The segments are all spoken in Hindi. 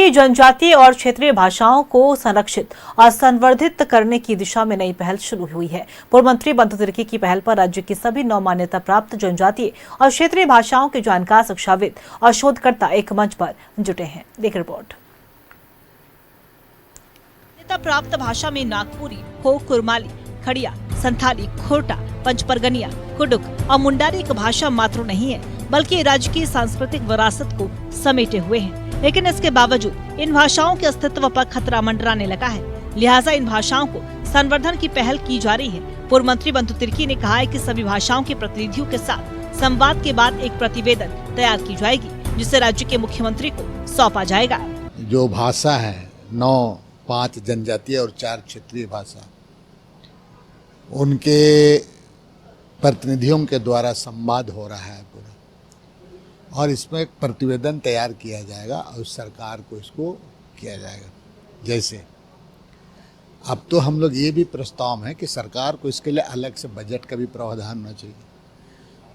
की जनजातीय और क्षेत्रीय भाषाओं को संरक्षित और संवर्धित करने की दिशा में नई पहल शुरू हुई है। पूर्व मंत्री बंधु तिर्की की पहल पर राज्य की सभी 9 मान्यता प्राप्त जनजातीय और क्षेत्रीय भाषाओं के जानकार, शिक्षाविद और शोधकर्ता एक मंच पर जुटे हैं। देख रिपोर्ट। मान्यता प्राप्त भाषा में नागपुरी, हो, कुरमाली, खड़िया, संथाली, खोटा, पंचपरगनिया, कुडुक और मुंडारी एक भाषा मात्र नहीं है, बल्कि राज्य की सांस्कृतिक विरासत को समेटे हुए हैं। लेकिन इसके बावजूद इन भाषाओं के अस्तित्व पर खतरा मंडराने लगा है। लिहाजा इन भाषाओं को संवर्धन की पहल की जा रही है। पूर्व मंत्री बंधु तिर्की ने कहा है कि सभी भाषाओं के प्रतिनिधियों के साथ संवाद के बाद एक प्रतिवेदन तैयार की जाएगी, जिसे राज्य के मुख्यमंत्री को सौंपा जाएगा। जो भाषा है 5 जनजातीय और 4 क्षेत्रीय भाषा, उनके प्रतिनिधियों के द्वारा संवाद हो रहा है पूरा, और इसमें एक प्रतिवेदन तैयार किया जाएगा और सरकार को इसको किया जाएगा। जैसे अब तो हम लोग ये भी प्रस्ताव है कि सरकार को इसके लिए अलग से बजट का भी प्रावधान होना चाहिए।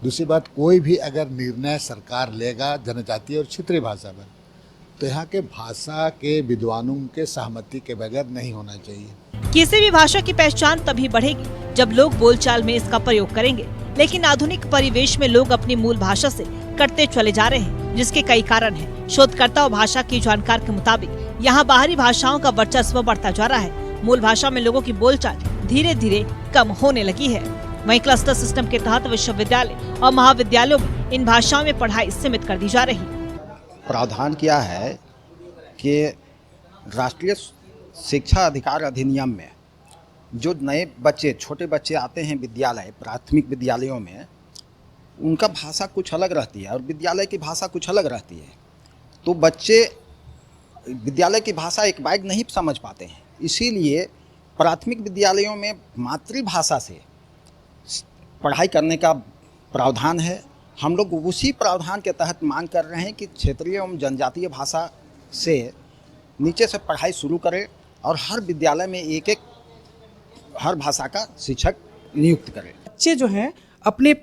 दूसरी बात, कोई भी अगर निर्णय सरकार लेगा जनजातीय और क्षेत्रीय भाषा पर, तो यहाँ के भाषा के विद्वानों के सहमति के बगैर नहीं होना चाहिए। किसी भी भाषा की पहचान तभी बढ़ेगी जब लोग बोलचाल में इसका प्रयोग करेंगे। लेकिन आधुनिक परिवेश में लोग अपनी मूल भाषा से कटते चले जा रहे हैं, जिसके कई कारण हैं। शोधकर्ता और भाषा की जानकार के मुताबिक यहाँ बाहरी भाषाओं का वर्चस्व बढ़ता जा रहा है। मूल भाषा में लोगों की बोलचाल धीरे धीरे कम होने लगी है। वहीं क्लस्टर सिस्टम के तहत विश्वविद्यालय और महाविद्यालयों में इन भाषाओं में पढ़ाई सीमित कर दी जा रही। प्रावधान किया है कि राष्ट्रीय शिक्षा अधिकार अधिनियम में जो नए बच्चे, छोटे बच्चे आते हैं विद्यालय, प्राथमिक विद्यालयों में, उनका भाषा कुछ अलग रहती है और विद्यालय की भाषा कुछ अलग रहती है। तो बच्चे विद्यालय की भाषा एक बाइक नहीं समझ पाते हैं। इसीलिए प्राथमिक विद्यालयों में मातृभाषा से पढ़ाई करने का प्रावधान है। हम लोग उसी प्रावधान के तहत मांग कर रहे हैं कि क्षेत्रीय एवं जनजातीय भाषा से नीचे से पढ़ाई शुरू करें और हर विद्यालय में एक हर भाषा का शिक्षक नियुक्त करें। बच्चे जो हैं अपने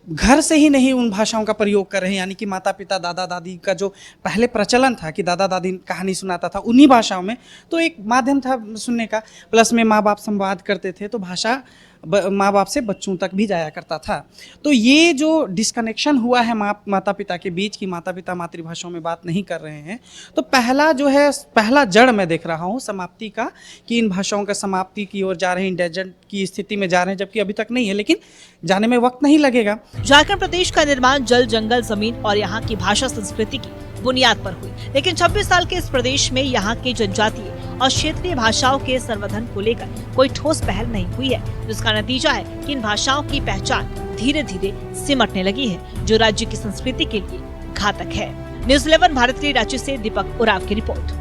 घर से ही नहीं उन भाषाओं का प्रयोग कर रहे हैं, यानी कि माता पिता, दादा दादी का जो पहले प्रचलन था कि दादा दादी कहानी सुनाता था उन्हीं भाषाओं में, तो एक माध्यम था सुनने का। प्लस में माँ बाप संवाद करते थे, तो भाषा माँ बाप से बच्चों तक भी जाया करता था। तो ये जो डिस्कनेक्शन हुआ है माता पिता के बीच, की माता पिता मातृभाषाओं में बात नहीं कर रहे हैं, तो पहला जड़ मैं देख रहा हूँ समाप्ति का, कि इन भाषाओं का समाप्ति की ओर जा रहे हैं, इंडेंजर्ड की स्थिति में जा रहे हैं, जबकि अभी तक नहीं है, लेकिन जाने में वक्त नहीं लगेगा। झारखंड प्रदेश का निर्माण जल, जंगल, जमीन और यहाँ की भाषा संस्कृति की बुनियाद पर हुई। लेकिन 26 साल के इस प्रदेश में यहाँ के जनजातीय और क्षेत्रीय भाषाओं के संवर्धन को लेकर कोई ठोस पहल नहीं हुई है, जिसका नतीजा है कि इन भाषाओं की पहचान धीरे धीरे सिमटने लगी है, जो राज्य की संस्कृति के लिए घातक है। न्यूज़ 11 भारत के रांची से दीपक उराव की report.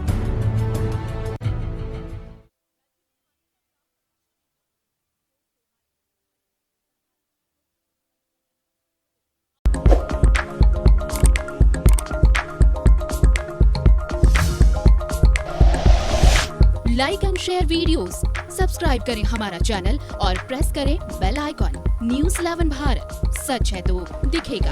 Like and share videos, subscribe करें हमारा चैनल और प्रेस करें बेल आइकॉन। न्यूज़ 11 भारत, सच है तो दिखेगा।